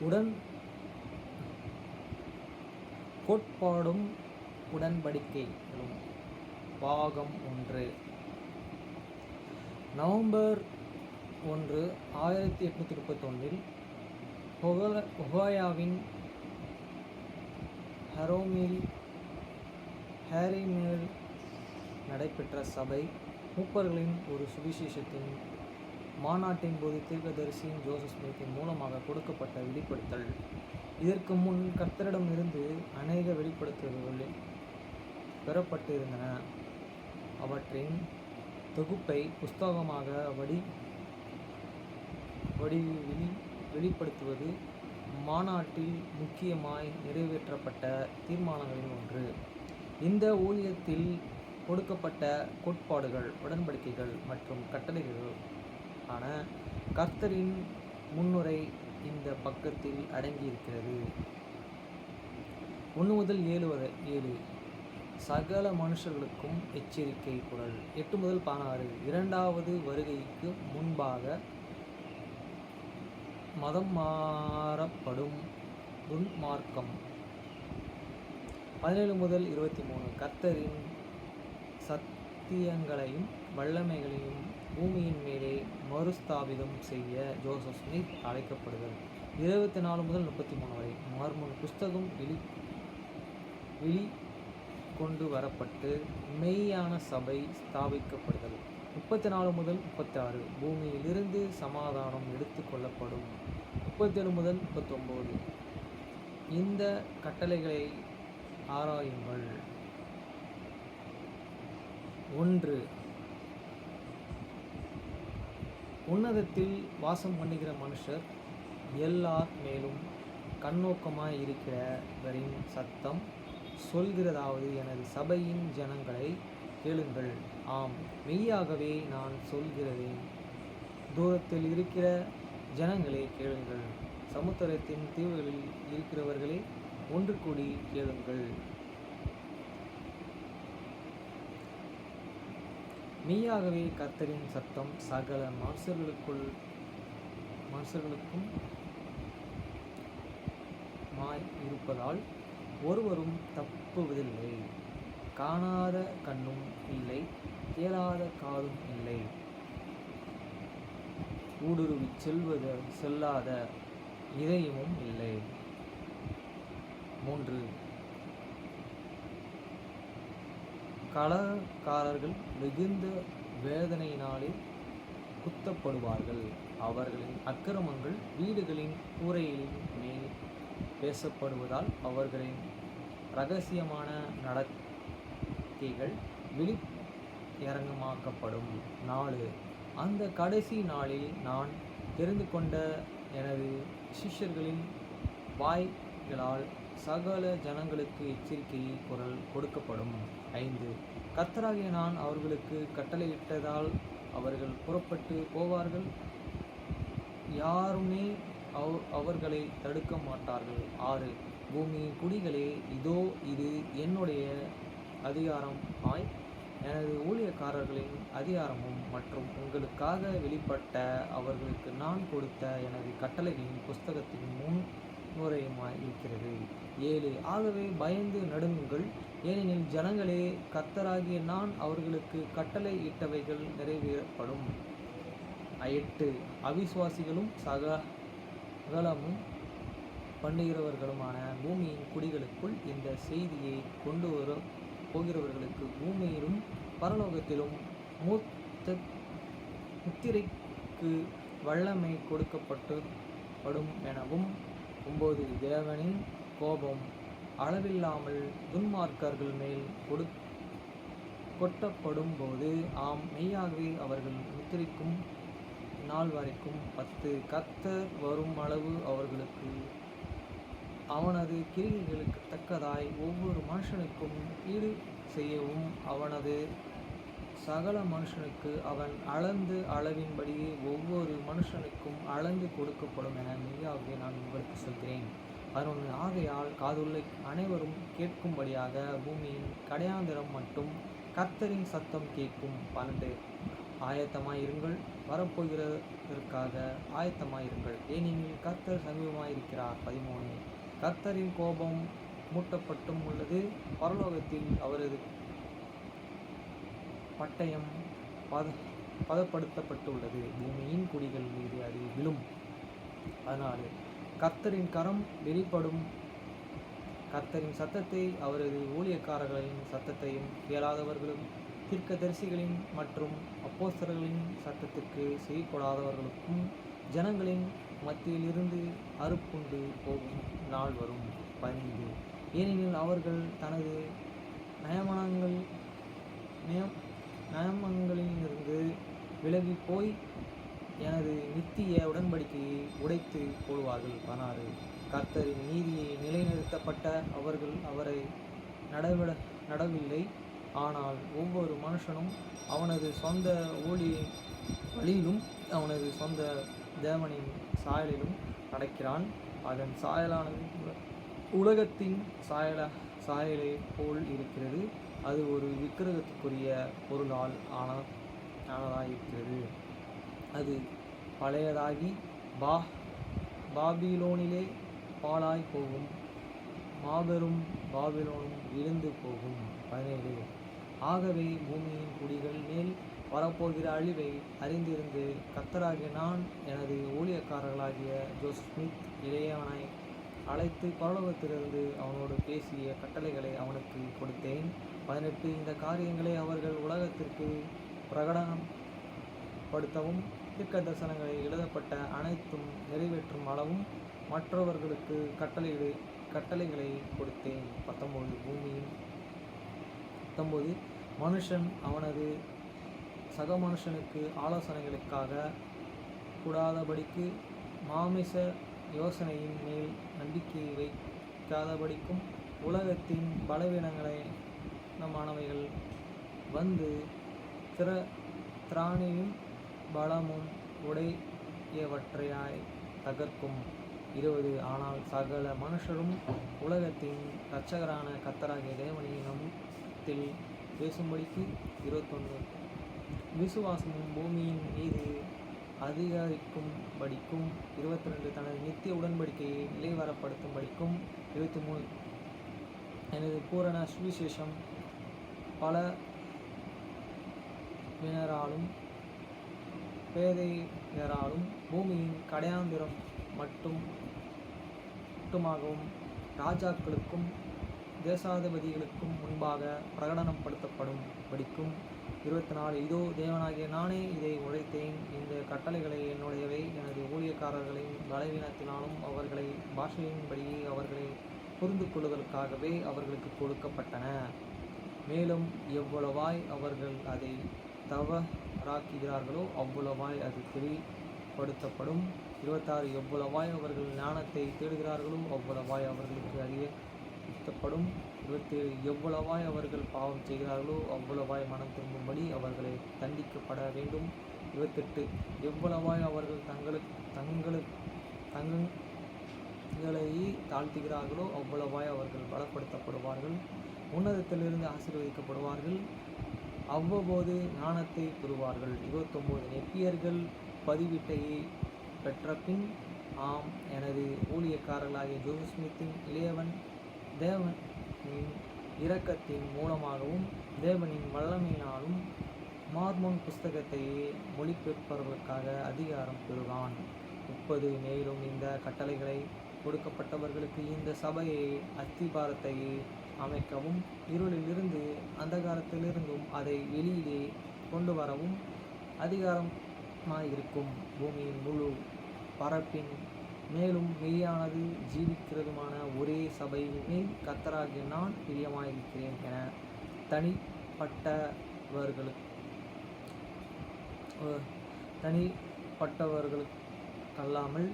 உடன் கோட்பாடும் உடன்படிக்கைகளும் பாகம் 1. நவம்பர் 1, 1831 ஒஹாயோவின் ஹேரிமில் நடைபெற்ற சபை மூப்பர்களின் ஒரு சுவிசேஷத்தின் மாநாட்டின் போது தீர்க்கதரிசியின் ஜோசப் ஸ்மித்தின் மூலமாக கொடுக்கப்பட்ட வெளிப்படுத்தல். இதற்கு முன் கர்த்தரிடமிருந்து அநேக வெளிப்படுத்தல்கள் பெறப்பட்டிருந்தன. அவற்றின் தொகுப்பை புஸ்தகமாக வெளிப்படுத்துவது மாநாட்டில் முக்கியமாய் நிறைவேற்றப்பட்ட தீர்மானங்களில் ஒன்று. இந்த ஊழியத்தில் கொடுக்கப்பட்ட கோட்பாடுகள், உடன்படிக்கைகள் மற்றும் கட்டளைகள் ஆன கர்த்தரின் முன்னுரை இந்த பக்கத்தில் அடங்கியிருக்கிறது. 1-7 சகல மனுஷர்களுக்கும் எச்சரிக்கை குரல். 8-16 இரண்டாவது வருகைக்கு முன்பாக மதம் மாறப்படும் துன்மார்க்கம். 17-23 கர்த்தரின் சத்தியங்களையும் வல்லமைகளையும் பூமியின் மேலே மறுஸ்தாபிதம் செய்ய ஜோசப் ஸ்மித் அழைக்கப்படுதல். 24-33 வரை மார்மோன் புஸ்தகம் வெளி கொண்டு வரப்பட்டு மெய்யான சபை ஸ்தாபிக்கப்படுதல். 34-36 பூமியிலிருந்து சமாதானம் எடுத்து கொள்ளப்படும். 37-39 இந்த கட்டளைகளை ஆராயுங்கள். 1. உன்னதத்தில் வாசம் பண்ணுகிற மனுஷர் எல்லார் மேலும் கண்ணோக்கமாய் இருக்கிறவரின் சத்தம் சொல்கிறதாவது, எனது சபையின் ஜனங்களை கேளுங்கள். ஆம், மெய்யாகவே நான் சொல்கிறேன், தூரத்தில் இருக்கிற ஜனங்களே கேளுங்கள், சமுத்திரத்தின் தீவுகளில் இருக்கிறவர்களே ஒன்று கூடி கேளுங்கள். மெய்யாகவே கர்த்தரின் சத்தம் சகல மனுஷர்களுக்கும் இருப்பதால் ஒருவரும் தப்புவதில்லை. காணாத கண்ணும் இல்லை, கேளாத காதும் இல்லை, ஊடுருவி செல்லாத இதயமும் இல்லை. 3. களக்காரர்கள் மிகுந்த வேதனையினாலே குத்தப்படுவார்கள். அவர்களின் அக்கிரமங்கள் வீடுகளின் கூரைகளின் மேல் பேசப்படுவதால் அவர்களின் இரகசியமான நடக்கைகள் வெளியரங்கமாக்கப்படும். 4. அந்த கடைசி நாளில் நான் தெரிந்து கொண்ட எனது சிஷ்யர்களின் வாய்களால் சகல ஜனங்களுக்கு எச்சரிக்கை குரல் கொடுக்கப்படும். 5. கர்த்தராகிய நான் அவர்களுக்கு கட்டளையிட்டதால் அவர்கள் புறப்பட்டு போவார்கள், யாருமே அவர்களை தடுக்க மாட்டார்கள். 6. பூமியின் குடிகளே, இதோ இது என்னுடைய அதிகாரம் எனது ஊழியக்காரர்களின் அதிகாரமும் மற்றும் உங்களுக்காக வெளிப்பட்ட அவர்களுக்கு நான் கொடுத்த எனது கட்டளைகளின் புஸ்தகத்தின் முன்னுரையுமாய் இருக்கிறது. 7. ஆகவே பயந்து நடுங்குங்கள், ஏனெனில் ஜனங்களே, கர்த்தராகிய நான் அவர்களுக்கு கட்டளை இட்டவைகள் நிறைவேறப்படும். 8. அவிசுவாசிகளும் சகலமும் பண்ணுகிறவர்களுமான பூமியின் குடிகளுக்குள் இந்த செய்தியை கொண்டு வர போகிறவர்களுக்கு பூமியிலும் பரலோகத்திலும் முத்திரைக்கு வல்லமை கொடுக்கப்படும் எனவும். 9. தேவனின் கோபம் அளவில்லாமல் துன்மார்க்கர்கள் மேல் கொட்டப்படும் போது, ஆம், மெய்யாகவே அவர்கள் முத்திரைக்கும் நாள் வரைக்கும். 10. கர்த்தர் வரும் அளவு அவர்களுக்கு அவனது கிரியைகளுக்கு தக்கதாய் ஒவ்வொரு மனுஷனுக்கும் ஈடு செய்யவும் அவனது சகல மனுஷனுக்கு அவன் அளவின்படியே ஒவ்வொரு மனுஷனுக்கும் அளந்து கொடுக்கப்படும் என மெய்யாகவே நான் உங்களுக்கு சொல்கிறேன். 11. ஆகையால் காதுள்ள அனைவரும் கேட்கும்படியாக பூமியின் கடையாந்திரம் மட்டும் கர்த்தரின் சத்தம் கேட்கும். 12. ஆயத்தமாயிருங்கள், வரப்போகிறதற்காக ஆயத்தமாயிருங்கள், ஏனெனில் கர்த்தர் சமீபமாயிருக்கிறார். 13. கர்த்தரின் கோபம் மூட்டப்பட்டும் உள்ளது, பரலோகத்தில் அவரது பட்டயம் பதப்படுத்தப்பட்டுள்ளது, பூமியின் குடிகள் மீது அது விழும். 14. கர்த்தரின் கரம் வெளிப்படும், கர்த்தரின் சத்தத்தை அவரது ஊழியக்காரர்களின் சத்தத்தையும் கேளாதவர்களும் தீர்க்கதரிசிகளின் மற்றும் அப்போஸ்தலர்களின் சத்தத்துக்கு செவிப்படாதவர்களுக்கும் ஜனங்களின் மத்தியிலிருந்து அறுப்புண்டு போகும் நாள் வரும். 15. ஏனெனில் அவர்கள் தனது நயமங்களிலிருந்து விலகி போய் எனது நித்திய உடன்படிக்கையை உடைத்து போடுவார்கள். 16. கர்த்தரின் நீதியை நிலைநிறுத்தப்பட்ட அவர்கள் அவரை நடவில்லை, ஆனால் ஒவ்வொரு மனுஷனும் அவனது சொந்த வழியிலும் அவனது சொந்த தேவனின் சாயலிலும் நடக்கிறான். அதன் சாயலானது உலகத்தின் சாயலை போல் இருக்கிறது, அது ஒரு விக்கிரகத்துக்குரிய பொருளால் ஆனதாயிருக்கிறது, அது பழையதாகி பாபிலோனிலே பாழாய் போகும், மாபெரும் பாபிலோனும் விழுந்து போகும். 17. ஆகவே பூமியின் குடிகள் மேல் வரப்போகிற அழிவை அறிந்திருந்து கர்த்தராகிய நான் எனது ஊழியக்காரர்களாகிய ஜோசப் ஸ்மித் இளையவனை அழைத்து பரலோகத்திலிருந்து அவனோடு பேசிய கட்டளைகளை அவனுக்கு கொடுத்தேன். 18. இந்த காரியங்களை அவர்கள் உலகத்திற்கு பிரகடனப்படுத்தவும் தீர்க்க தரிசனங்களில் எழுதப்பட்ட அனைத்தும் நிறைவேற்றும் அளவும் மற்றவர்களுக்கு கட்டளைகளை கொடுத்தேன். 19. மனுஷன் அவனது சக மனுஷனுக்கு ஆலோசனைகளுக்காக கூடாதபடிக்கு மாமிச யோசனையின் மேல் நம்பிக்கை வைக்காதபடிக்கும் உலகத்தின் பலவீனமானவைகள் வந்து திராணியும் பலமும் உடையவற்றையாய் தகர்க்கும். 20. ஆனால் சகல மனுஷரும் உலகத்தின் இரட்சகரான கர்த்தராகிய தேவனின் நாமத்தில் பேசும்படிக்கு. 21. விசுவாசமும் பூமியின் மீது அதிகரிக்கும் படிக்கும். 22. தனது நித்திய உடன்படிக்கையை நிலைவரப்படுத்தும் படிக்கும். 23. எனது பூரண சுவிசேஷம் பலவினராலும் பேதையராலும் பூமியின் கடையாந்திரம் மட்டுமாகவும் ராஜாக்களுக்கும் தேசாதிபதிகளுக்கும் முன்பாக பிரகடனப்படுத்தப்படும் படிக்கும். 24. இதோ தேவனாகிய நானே இதை உரைத்தேன், இந்த கட்டளைகளை என்னுடையவை, எனது ஊழியக்காரர்களின் பலவீனத்தினாலும் அவர்களை பாஷையின்படியே அவர்களை புரிந்து கொள்ளுதலுக்காகவே அவர்களுக்கு கொடுக்கப்பட்டன. மேலும் எவ்வளவாய் அவர்கள் அதை தவறாக்குகிறார்களோ அவ்வளவாய் அது தெளிவுபடுத்தப்படும். 26. எவ்வளவாய் அவர்கள் ஞானத்தை தேடுகிறார்களோ அவ்வளவாய் அவர்களுக்கு அறியப்படுத்தப்படும். 27. எவ்வளவாய் அவர்கள் பாவம் செய்கிறார்களோ அவ்வளவாய் மனம் திரும்பும்படி அவர்களை தண்டிக்கப்பட வேண்டும். 28. எவ்வளவாய் அவர்கள் தங்களை தாழ்த்துகிறார்களோ அவ்வளவாய் அவர்கள் பலப்படுத்தப்படுவார்கள், உன்னதத்திலிருந்து ஆசீர்வதிக்கப்படுவார்கள், அவ்வப்போது ஞானத்தை பெறுவார்கள். 29. நெப்பியர்கள் பதிவிட்டையை பெற்றபின், ஆம், எனது ஊழியக்காரர்களாகிய ஜோசப் ஸ்மித்தின் இளையவன் தேவனின் இரக்கத்தின் மூலமாகவும் தேவனின் வல்லமையினாலும் மார்மோன் புஸ்தகத்தையே மொழிபெயர்ப்பவர்களுக்காக அதிகாரம் பெறுவான். 30. மேலும் இந்த கட்டளைகளை கொடுக்கப்பட்டவர்களுக்கு இந்த சபையை அஸ்திபாரத்தையே அமைக்கவும் இருளிலிருந்து அந்தகாரத்திலிருந்தும் அதை வெளியிலே கொண்டு வரவும் அதிகாரமாயிருக்கும். பூமியின் முழு பரப்பின் மேலும் மெய்யானது ஜீவிக்கிறதுமான ஒரே சபையின் மேல் கர்த்தராகிய நான் பிரியமாயிருக்கிறேன் என தனிப்பட்டவர்களுக்கல்லாமல்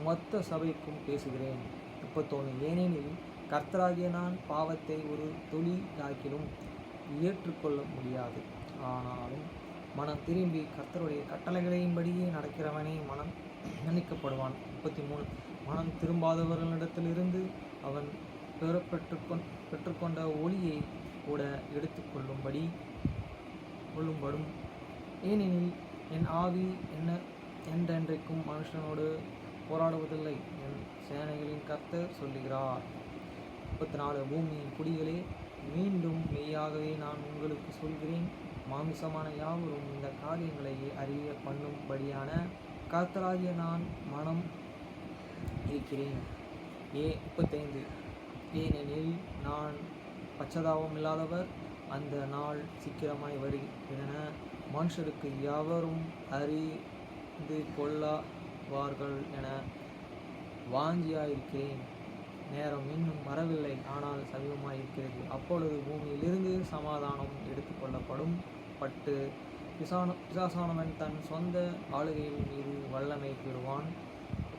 மொத்த சபைக்கும் பேசுகிறேன். 31. ஏனெனில் கர்த்தராகிய நான் பாவத்தை ஒரு துளியாக்கிலும் ஏற்றுக்கொள்ள முடியாது, ஆனாலும் மனம் திரும்பி கர்த்தருடைய கட்டளைகளின்படியே நடக்கிறவனே மன்னிக்கப்படுவான். 33. மனம் திரும்பாதவர்களிடத்திலிருந்து அவன் பெற்றுக்கொண்ட ஒளியை கூட எடுத்துக்கொள்ளும்படும் ஏனெனில் என் ஆவி என்றென்றைக்கும் மனுஷனோடு போராடுவதில்லை, என் சேனைகளின் கர்த்தர் சொல்லுகிறார். 34. பூமியின் குடிகளே, மீண்டும் மெய்யாகவே நான் உங்களுக்கு சொல்கிறேன், மாமிசமான யாவரும் இந்த காரியங்களை அறிய பண்ணும்படியான கர்த்தராகிய நான் மனம் இருக்கிறேன். 35. ஏனெனில் நான் பச்சதாபம் இல்லாதவர், அந்த நாள் சீக்கிரமாய் வருகிறதென மனுஷருக்கு யாவரும் அறிந்து கொள்ளாவார்கள் என வாஞ்சியாயிருக்கிறேன். நேரம் இன்னும் வரவில்லை, ஆனால் சமீபமாயிருக்கிறது. அப்பொழுது பூமியிலிருந்து சமாதானம் எடுத்துக்கொள்ளப்படும் பட்டு பிசாசானவன் தன் சொந்த ஆளுகையின் மீது வல்லமை பெறுவான்.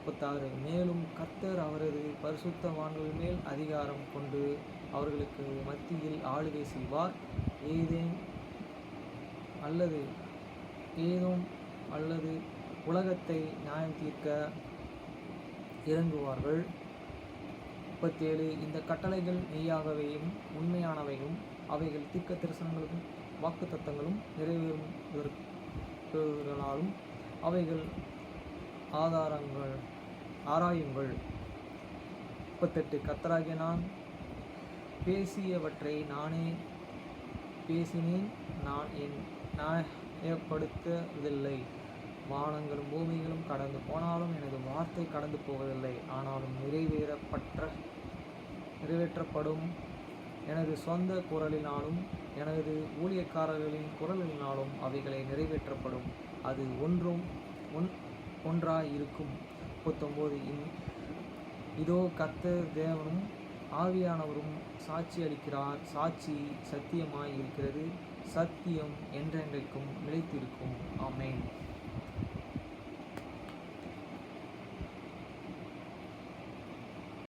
36. மேலும் கர்த்தர் அவரது பரிசுத்தவான்கள் மேல் அதிகாரம் கொண்டு அவர்களுக்கு மத்தியில் ஆளுகை செய்வார். ஏதோம் அல்லது உலகத்தை நியாயம் தீர்க்க இறங்குவார்கள். 37. இந்த கட்டளைகள் மெய்யாகவேயும் உண்மையானவையும், அவைகள் தீர்க்க தரிசனங்களும் வாக்கு தத்தங்களும் நிறைவேறுவதற்காலும் அவைகள் ஆராயுங்கள். 38. கர்த்தராகிய நான் பேசியவற்றை நானே பேசினேன், நான் நியாயப்படுத்துவதில்லை. வானங்களும் பூமிகளும் கடந்து போனாலும் எனது வார்த்தை கடந்து போவதில்லை. ஆனாலும் நிறைவேற்றப்படும். எனது சொந்த குரலினாலும் எனது ஊழியக்காரர்களின் குரலினாலும் அவைகளை நிறைவேற்றப்படும். அது ஒன்றாயிருக்கும். 39. இதோ கர்த்தர் தேவனும் ஆவியானவரும் சாட்சி அளிக்கிறார். சாட்சி சத்தியமாய் இருக்கிறது. சத்தியம் என்றென்றைக்கும் நிலைத்திருக்கும். ஆமென்.